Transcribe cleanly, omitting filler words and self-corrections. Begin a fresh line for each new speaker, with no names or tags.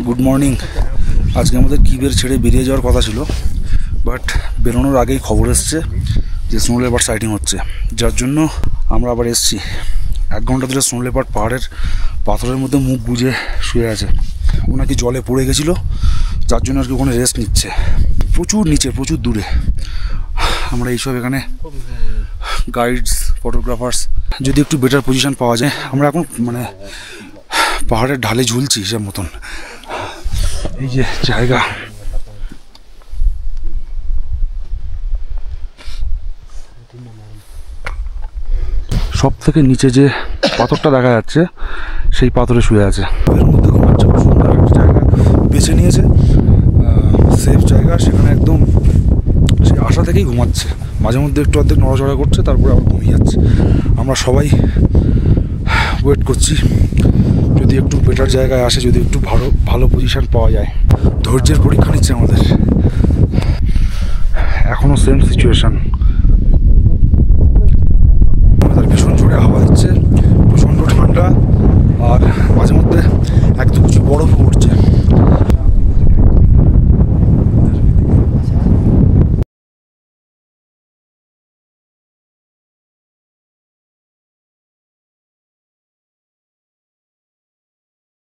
Good morning. আজকে আমাদের কিবের ছেড়ে বেরিয়ে যাওয়ার কথা ছিল, বাট বেরোনোর আগেই খবর এসছে যে স্নো লেপার্ড সাইটিং হচ্ছে, যার জন্য আমরা আবার এসছি। 1 ঘন্টা ধরে স্নো লেপার্ড পাহাড়ের পাথরের মধ্যে মুখ গুজে শুয়ে আছে। ও নাকি জলে পড়ে গেছিলো, যার জন্য আর কি ওখানে রেস্ট নিচ্ছে। প্রচুর নিচে, প্রচুর দূরে। আমরা এইসব এখানে গাইডস, ফটোগ্রাফার্স, যদি একটু বেটার পজিশন পাওয়া যায়। আমরা এখন মানে পাহাড়ের ঢালে ঝুলছি হিসাব মতন। এই যে জায়গা, সব থেকে নিচে যে পাথরটা দেখা যাচ্ছে সেই পাথরে শুয়ে আছে। এর মধ্যে ঘুমাচ্ছে, খুব সুন্দর একটা জায়গা বেছে নিয়েছে, সেফ জায়গা। সেখানে একদম সে আশা থেকেই ঘুমাচ্ছে, মাঝে মধ্যে একটু অর্ধেক নড়াচড়া করছে, তারপরে আবার ঘুমিয়ে যাচ্ছে। আমরা সবাই ওয়েট করছি যদি একটু বেটার জায়গায় আসে, যদি একটু ভালো পজিশন পাওয়া যায়। ধৈর্যের পরীক্ষা নিচ্ছে আমাদের। এখনও সেম সিচুয়েশান।